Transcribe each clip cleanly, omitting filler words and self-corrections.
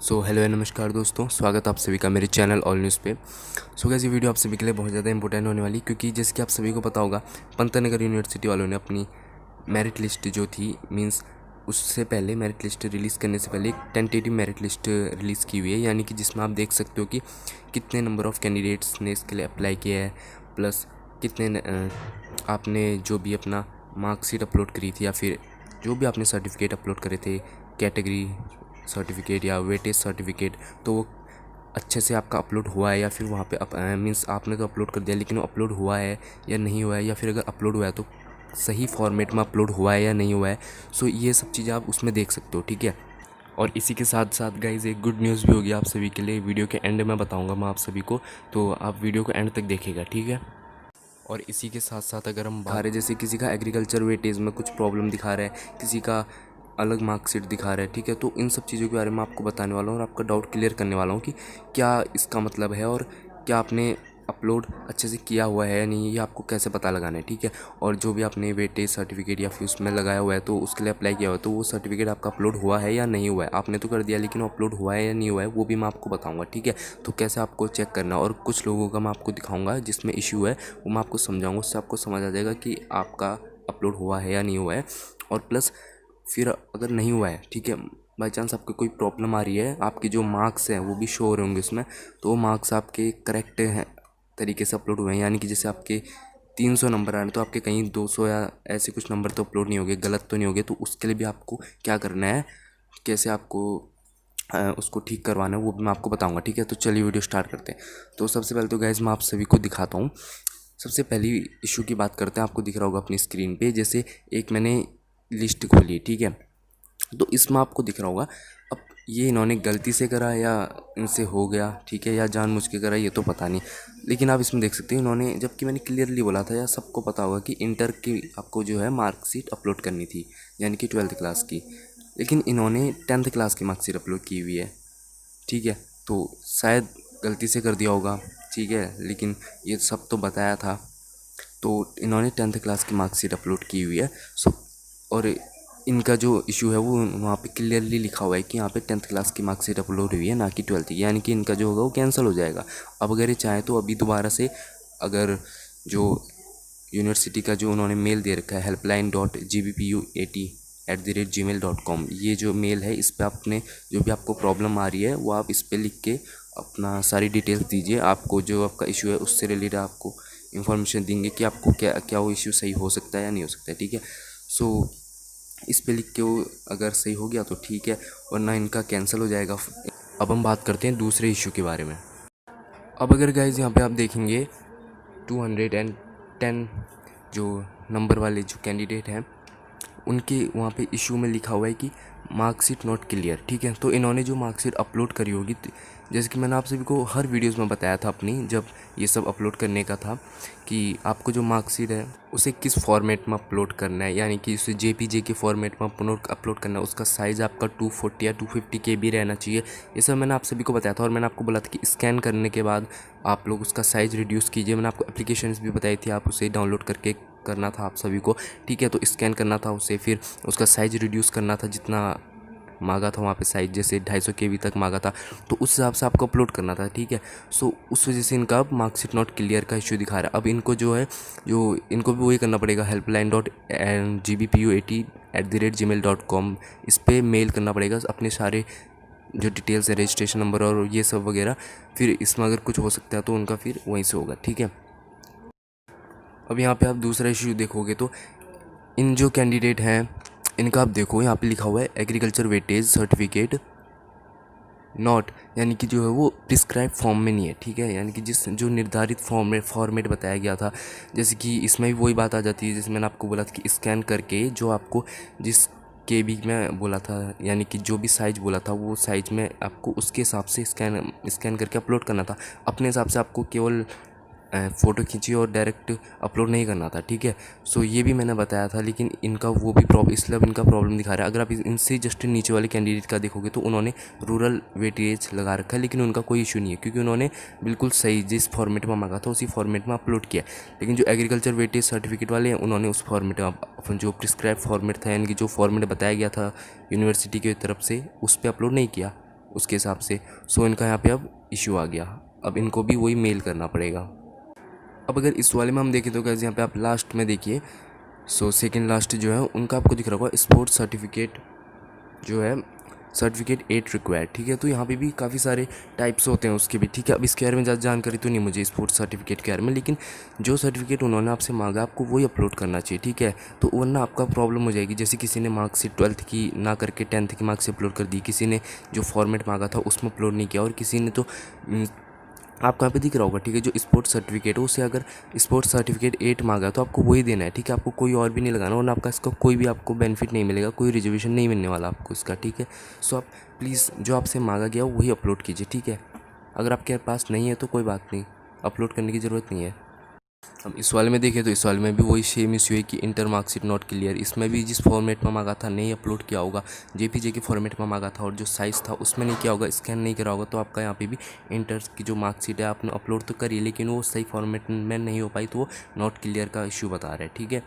Hello and नमस्कार दोस्तों, स्वागत आप सभी का मेरे चैनल ऑल न्यूज़ पे। गाइस, ये वीडियो आप सभी के लिए बहुत ज़्यादा इंपॉर्टेंट होने वाली, क्योंकि जैसे कि आप सभी को पता होगा, पंतनगर यूनिवर्सिटी वालों ने अपनी मेरिट लिस्ट जो थी, मींस उससे पहले मेरिट लिस्ट रिलीज़ करने से पहले एक टेंटेटिव मेरिट लिस्ट रिलीज़ की हुई है, यानी कि जिसमें आप देख सकते हो कि कितने नंबर ऑफ़ कैंडिडेट्स ने इसके लिए अप्लाई किया है, प्लस कितने आपने जो भी अपना मार्कशीट अपलोड करी थी या फिर जो भी आपने सर्टिफिकेट अपलोड करे थे, कैटेगरी सर्टिफिकेट या वेटेज सर्टिफिकेट, तो वो अच्छे से आपका अपलोड हुआ है या फिर वहाँ पे मीन्स आपने तो अपलोड कर दिया, लेकिन वो अपलोड हुआ है या नहीं हुआ है, या फिर अगर अपलोड हुआ है तो सही फॉर्मेट में अपलोड हुआ है या नहीं हुआ है। सो ये सब चीज़ें आप उसमें देख सकते हो, ठीक है। और इसी के साथ साथ गाइज एक गुड न्यूज़ भी होगी आप सभी के लिए, वीडियो के एंड में बताऊँगा मैं आप सभी को, तो आप वीडियो को एंड तक देखिएगा, ठीक है। और इसी के साथ साथ अगर हम बात, जैसे किसी का एग्रीकल्चर वेटेज में कुछ प्रॉब्लम दिखा रहा है, किसी का अलग मार्कशीट दिखा रहा है, ठीक है, तो इन सब चीज़ों के बारे में आपको बताने वाला हूँ और आपका डाउट क्लियर करने वाला हूँ कि क्या इसका मतलब है और क्या आपने अपलोड अच्छे से किया हुआ है या नहीं, ये आपको कैसे पता लगाना है, ठीक है। और जो भी आपने वेटेज सर्टिफिकेट या फिर उसमें लगाया हुआ है तो उसके लिए अप्लाई किया हुआ है, तो वो सर्टिफिकेट आपका अपलोड हुआ है या नहीं हुआ है। आपने तो कर दिया, लेकिन वो अपलोड हुआ है या नहीं हुआ है वो भी मैं आपको बताऊँगा, ठीक है। तो कैसे आपको चेक करना, और कुछ लोगों का मैं आपको दिखाऊँगा जिसमें इशू है, वो मैं आपको समझाऊँगा, उससे आपको समझ आ जाएगा कि आपका अपलोड हुआ है या नहीं हुआ है। और प्लस फिर अगर नहीं हुआ है, ठीक है, बाई चांस आपको कोई प्रॉब्लम आ रही है, आपके जो मार्क्स हैं वो भी शो हो रहे होंगे उसमें, तो वो मार्क्स आपके करेक्ट हैं तरीके से अपलोड हुए हैं, यानी कि जैसे आपके 300 नंबर आ रहे हैं तो आपके कहीं 200 या ऐसे कुछ नंबर तो अपलोड नहीं होंगे, गलत तो नहीं होंगे। तो उसके लिए भी आपको क्या करना है, कैसे आपको उसको ठीक करवाना है, वो भी मैं आपको बताऊंगा, ठीक है। तो चलिए वीडियो स्टार्ट करते हैं। तो सबसे पहले तो गाइज मैं आप सभी को दिखाता हूँ। सबसे पहली इशू की बात करते हैं। आपको दिख रहा होगा अपनी स्क्रीन पे, जैसे एक मैंने लिस्ट खोली, ठीक है, तो इसमें आपको दिख रहा होगा। अब ये इन्होंने गलती से करा या इनसे हो गया, ठीक है, या जानबूझ के करा, ये तो पता नहीं, लेकिन आप इसमें देख सकते हैं इन्होंने, जबकि मैंने क्लियरली बोला था या सबको पता होगा कि इंटर की आपको जो है मार्कशीट अपलोड करनी थी, यानी कि 12th क्लास की, लेकिन इन्होंने 10th क्लास की मार्कशीट अपलोड की हुई है, ठीक है। तो शायद गलती से कर दिया होगा, ठीक है, लेकिन ये सब तो बताया था। तो इन्होंने 10th क्लास की मार्कशीट अपलोड की हुई है। और इनका जो इशू है वो वहाँ पे क्लियरली लिखा हुआ है कि यहाँ पे 10th क्लास की मार्कशीट अपलोड हुई है, ना कि 12th की, यानी कि इनका जो होगा वो कैंसिल हो जाएगा। अब अगर ये चाहे तो अभी दोबारा से, अगर जो यूनिवर्सिटी का जो उन्होंने मेल दे रखा है helpline.gbpu80@gmail.com, ये जो मेल है, इस पर आपने जो भी आपको प्रॉब्लम आ रही है वो आप इस पर लिख के अपना सारी डिटेल्स दीजिए। आपको जो आपका इशू है उससे रिलेटेड आपको इन्फॉर्मेशन देंगे कि आपको क्या क्या वो इशू सही हो सकता है या नहीं हो सकता है, ठीक है। सो इस पे लिख के वो अगर सही हो गया तो ठीक है, वरना इनका कैंसिल हो जाएगा। अब हम बात करते हैं दूसरे इशू के बारे में। अब अगर गाइज यहाँ पे आप देखेंगे 210 जो नंबर वाले जो कैंडिडेट हैं, उनके वहाँ पे इशू में लिखा हुआ है कि मार्कशीट नॉट क्लियर, ठीक है। तो इन्होंने जो मार्कशीट अपलोड करी होगी, जैसे कि मैंने आप सभी को हर वीडियोस में बताया था अपनी, जब ये सब अपलोड करने का था, कि आपको जो मार्कशीट है उसे किस फॉर्मेट में अपलोड करना है, यानी कि उसे जेपीजे के फॉर्मेट में अपलोड करना है। उसका साइज़ आपका 240 या 250 KB रहना चाहिए। ये सब मैंने आप सभी को बताया था, और मैंने आपको बोला था कि स्कैन करने के बाद आप लोग उसका साइज़ रिड्यूस कीजिए। मैंने आपको एप्लीकेशंस भी बताई थी, आप उसे डाउनलोड करके करना था आप सभी को, ठीक है। तो स्कैन करना था उसे, फिर उसका साइज़ रिड्यूस करना था, जितना मांगा था वहाँ पे साइज़, जैसे 250 KB तक मांगा था, तो उस हिसाब से आपको अपलोड करना था, ठीक है। सो उस वजह से इनका अब मार्कशीट नॉट क्लियर का इशू दिखा रहा है। अब इनको जो है, जो इनको भी वही करना पड़ेगा, helpline.gbpu80@gmail.com, इस पर मेल करना पड़ेगा अपने सारे जो डिटेल्स है, रजिस्ट्रेशन नंबर और ये सब वगैरह। फिर इसमें अगर कुछ हो सकता है तो उनका फिर वहीं से होगा, ठीक है। अब यहाँ पे आप दूसरा इशू देखोगे तो इन जो कैंडिडेट हैं, इनका आप देखो यहाँ पे लिखा हुआ है एग्रीकल्चर वेटेज सर्टिफिकेट नॉट, यानी कि जो है वो प्रिस्क्राइब फॉर्म में नहीं है, ठीक है, यानी कि जिस जो निर्धारित फॉर्मेट बताया गया था। जैसे कि इसमें भी वही बात आ जाती है, जैसे मैंने आपको बोला था कि स्कैन करके जो आपको जिस KB में बोला था, यानी कि जो भी साइज़ बोला था वो साइज़ में आपको उसके हिसाब से स्कैन करके अपलोड करना था। अपने हिसाब से आपको केवल फ़ोटो खींची और डायरेक्ट अपलोड नहीं करना था, ठीक है। सो ये भी मैंने बताया था, लेकिन इनका वो भी प्रॉब्लम, इसलिए इनका प्रॉब्लम दिखा रहा है। अगर आप इनसे जस्ट नीचे वाले कैंडिडेट का देखोगे तो उन्होंने रूरल वेटेज लगा रखा है, लेकिन उनका कोई इशू नहीं है, क्योंकि उन्होंने बिल्कुल सही जिस फॉर्मेट में मांगा था उसी फॉर्मेट में अपलोड किया। लेकिन जो एग्रीकल्चर वेटेज सर्टिफिकेट वाले हैं, उन्होंने उस फॉर्मेट में अपन जो प्रिस्क्राइब फॉर्मेट था, यानी कि जो फॉर्मेट बताया गया था यूनिवर्सिटी की तरफ से, उस पर अपलोड नहीं किया। उसके हिसाब से। सो इनका यहाँ पे अब इशू आ गया, अब इनको भी वही मेल करना पड़ेगा। अब अगर इस वाले में हम देखें तो गाइस यहाँ पे आप लास्ट में देखिए, सो सेकंड लास्ट जो है उनका आपको दिख रहा होगा स्पोर्ट्स सर्टिफिकेट जो है, सर्टिफिकेट 8 रिक्वायर्ड, ठीक है। तो यहाँ पे भी काफ़ी सारे टाइप्स होते हैं उसके भी, ठीक है। अब इसके बारे में ज़्यादा जानकारी तो नहीं मुझे स्पोर्ट्स सर्टिफिकेट के बारे में, लेकिन जो सर्टिफिकेट उन्होंने आपसे मांगा आपको वही अपलोड करना चाहिए, ठीक है। तो वरना आपका प्रॉब्लम हो जाएगी। जैसे किसी ने मार्कशीट 12th की ना करके 10th की मार्क्स अपलोड कर दी, किसी ने जो फॉर्मेट मांगा था उसमें अपलोड नहीं किया, और किसी ने तो आपको यहाँ पे दिख रहा होगा, ठीक है, जो स्पोर्ट्स सर्टिफिकेट है उसे अगर स्पोर्ट्स सर्टिफिकेट 8 मांगा तो आपको वही देना है, ठीक है। आपको कोई और भी नहीं लगाना, वरना आपका इसका कोई भी आपको बेनिफिट नहीं मिलेगा, कोई रिजर्वेशन नहीं मिलने वाला आपको इसका, ठीक है। सो आप प्लीज़ जो आपसे मांगा गया वही अपलोड कीजिए, ठीक है। अगर आपके पास नहीं है तो कोई बात नहीं, अपलोड करने की ज़रूरत नहीं है। अब इस वाले में देखें तो इस वाले में भी वही सेम इशू है कि इंटर मार्कशीट नॉट क्लियर। इसमें भी जिस फॉर्मेट में मांगा था नहीं अपलोड किया होगा, जेपीजे के फॉर्मेट में मांगा था और जो साइज़ था उसमें नहीं किया होगा, स्कैन नहीं करा होगा, तो आपका यहाँ पे भी इंटर की जो मार्कशीट है आपने अपलोड तो करी, लेकिन वो सही फॉर्मेट में नहीं हो पाई, तो वो नॉट क्लियर का इशू बता रहा है, ठीक है।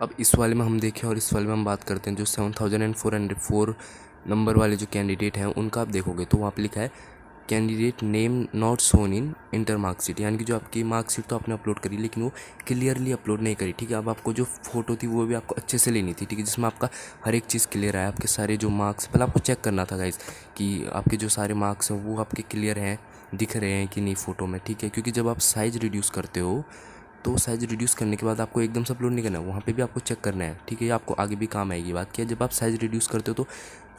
अब इस वाले में हम देखें और इस वाले में हम बात करते हैं, जो 7404 नंबर वाले जो कैंडिडेट हैं उनका आप देखोगे तो वहाँ पर लिखा है candidate name not shown in inter marksheet, यानी कि जो आपकी मार्कशीट तो आपने अपलोड करी लेकिन वो क्लियरली अपलोड नहीं करी, ठीक है। अब आपको जो फोटो थी वो भी आपको अच्छे से लेनी थी, ठीक है, जिसमें आपका हर एक चीज़ क्लियर है, आपके सारे जो मार्क्स पहले आपको चेक करना था गाइज कि आपके जो सारे मार्क्स हैं वो आपके क्लियर हैं, दिख रहे हैं कि नहीं फ़ोटो में, ठीक है। क्योंकि जब आप साइज़ रिड्यूस करते हो तो साइज़ रिड्यूस करने के बाद आपको एकदम से अपलोड नहीं करना है, वहाँ पे भी आपको चेक करना है, ठीक है। ये आपको आगे भी काम आएगी बात। क्या जब आप साइज़ रिड्यूस करते हो तो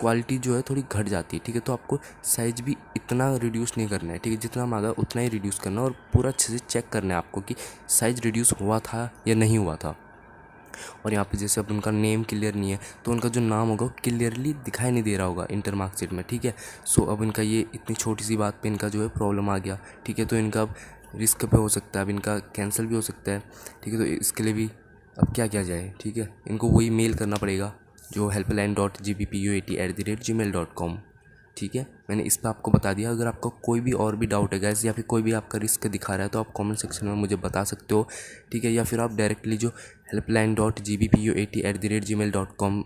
क्वालिटी जो है थोड़ी घट जाती है, ठीक है। तो आपको साइज़ भी इतना रिड्यूस नहीं करना है, ठीक है, जितना मांगा उतना ही रिड्यूस करना है, और पूरा अच्छे से चेक करना है आपको कि साइज़ रिड्यूस हुआ था या नहीं हुआ था। और यहाँ पे जैसे अब उनका नेम क्लियर नहीं है तो उनका जो नाम होगा वो क्लियरली दिखाई नहीं दे रहा होगा इंटर मार्कशीट में, ठीक है। सो अब इनका ये इतनी छोटी सी बात पे इनका जो है प्रॉब्लम आ गया, ठीक है। तो इनका अब रिस्क पे हो सकता है, अब इनका कैंसिल भी हो सकता है, ठीक है। तो इसके लिए भी अब क्या किया जाए, ठीक है, इनको वही मेल करना पड़ेगा जो helpline.gbpuat@gmail.com, ठीक है। मैंने इस पर आपको बता दिया। अगर आपका कोई भी और भी डाउट है गैस, या फिर कोई भी आपका रिस्क दिखा रहा है तो आप कमेंट सेक्शन में मुझे बता सकते हो, ठीक है। या फिर आप डायरेक्टली जो helpline.gbpuat@gmail.com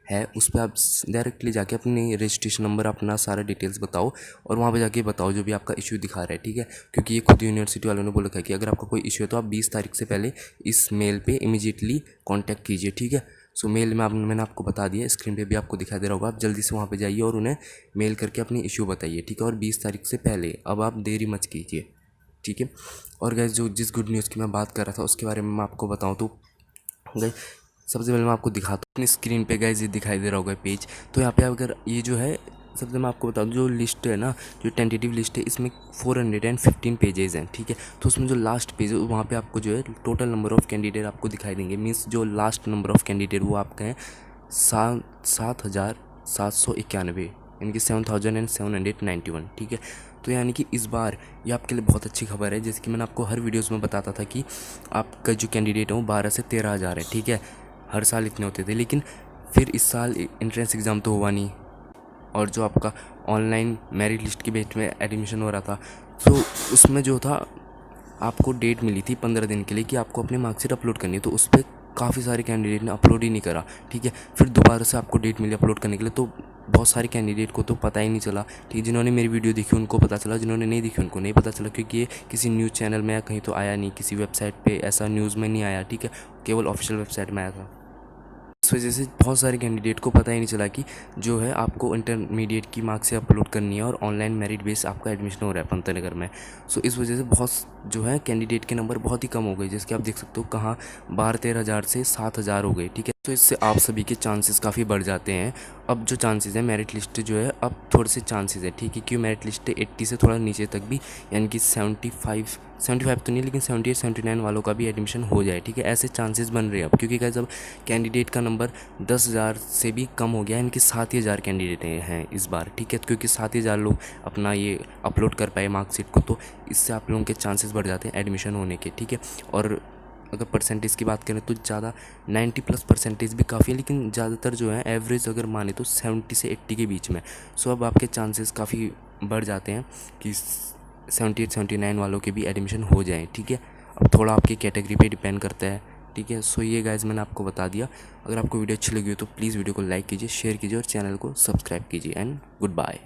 है उस पर आप डायरेक्टली जाके अपनी रजिस्ट्रेशन नंबर अपना सारा डिटेल्स बताओ, और वहाँ पे जाके बताओ जो भी आपका इशू दिखा रहा है, ठीक है। क्योंकि ये खुद यूनिवर्सिटी वालों ने बोला था कि अगर आपका कोई इशू है तो आप 20 तारीख से पहले इस मेल पे इमीडिएटली कांटेक्ट कीजिए, ठीक है। सो मेल में मैंने आपको बता दिया, स्क्रीन पे भी आपको दिखाई दे रहा होगा। आप जल्दी से वहाँ पे जाइए और उन्हें मेल करके अपनी इशू बताइए, ठीक है। और 20 तारीख से पहले अब आप देरी मत कीजिए, ठीक है। और गैस जो जिस गुड न्यूज़ की मैं बात कर रहा था उसके बारे में मैं आपको बताऊँ तो गैस सबसे पहले मैं आपको दिखाता हूँ अपनी स्क्रीन पे, गैस ये दिखाई दे रहा होगा पेज। तो यहाँ पे अगर ये जो है सबसे मैं आपको बता दूँ, जो लिस्ट है ना, जो टेंटेटिव लिस्ट है इसमें 415 पेजेज़ हैं, ठीक है। तो उसमें जो लास्ट पेज है वहाँ पे आपको जो है टोटल नंबर ऑफ़ कैंडिडेट आपको दिखाई देंगे। मीन्स जो लास्ट नंबर ऑफ़ कैंडिडेट वो आपका है 7,791, यानी कि 7,791, ठीक है। तो यानी कि इस बार ये आपके लिए बहुत अच्छी खबर है। जैसे कि मैंने आपको हर वीडियोस में बताता था कि आपका जो कैंडिडेट है वो 12 से 13 हज़ार है, ठीक है। हर साल इतने होते थे, लेकिन फिर इस साल एंट्रेंस एग्ज़ाम तो हुआ नहीं, और जो आपका ऑनलाइन मेरिट लिस्ट की बेस में एडमिशन हो रहा था, तो उसमें जो था आपको डेट मिली थी 15 दिन के लिए कि आपको अपनी मार्कशीट अपलोड करनी है। तो उस पर काफ़ी सारे कैंडिडेट ने अपलोड ही नहीं करा, ठीक है। फिर दोबारा से आपको डेट मिली अपलोड करने के लिए, तो बहुत सारे कैंडिडेट को तो पता ही नहीं चला, ठीक है। जिन्होंने मेरी वीडियो देखी उनको पता चला, जिन्होंने नहीं देखी उनको नहीं पता चला, क्योंकि ये किसी न्यूज़ चैनल में या कहीं तो आया नहीं, किसी वेबसाइट पे ऐसा न्यूज़ में नहीं आया, ठीक है। केवल ऑफिशियल वेबसाइट में आया था। इस वजह से बहुत सारे कैंडिडेट को पता ही नहीं चला कि जो है आपको इंटरमीडिएट की मार्क्स से अपलोड करनी है और ऑनलाइन मेरिट बेस आपका एडमिशन हो रहा है पंतनगर में। सो इस वजह से बहुत जो है कैंडिडेट के नंबर बहुत ही कम हो गए, जैसे कि आप देख सकते हो कहाँ 12-13 हज़ार से 7 हज़ार हो गए, ठीक है। तो इससे आप सभी के चांसेस काफ़ी बढ़ जाते हैं। अब जो चांसेस है मेरिट लिस्ट जो है अब थोड़े से चांसेस है, ठीक है, क्योंकि मेरिट लिस्ट 80 से थोड़ा नीचे तक भी, यानी कि 75 तो नहीं, लेकिन 78-79 वालों का भी एडमिशन हो जाए, ठीक है। ऐसे चांसेस बन रहे हैं अब, क्योंकि जब कैंडिडेट का नंबर 10,000 से भी कम हो गया, इनके 7 ही हज़ार कैंडिडेट हैं इस बार, ठीक है। क्योंकि 7 ही हज़ार लोग अपना ये अपलोड कर पाए मार्कशीट को, तो इससे आप लोगों के चांसेस बढ़ जाते हैं एडमिशन होने के, ठीक है। और अगर परसेंटेज की बात करें तो ज़्यादा 90+ परसेंटेज भी काफ़ी है, लेकिन ज़्यादातर जो है एवरेज अगर माने तो 70 से 80 के बीच में। सो अब आपके चांसेस काफ़ी बढ़ जाते हैं कि 78-79 वालों के भी एडमिशन हो जाए, ठीक है। अब थोड़ा आपकी कैटेगरी पे डिपेंड करता है ठीक है। सो ये गाइज मैंने आपको बता दिया। अगर आपको वीडियो अच्छी लगी हो तो प्लीज़ वीडियो को लाइक कीजिए, शेयर कीजिए और चैनल को सब्सक्राइब कीजिए एंड गुड बाय।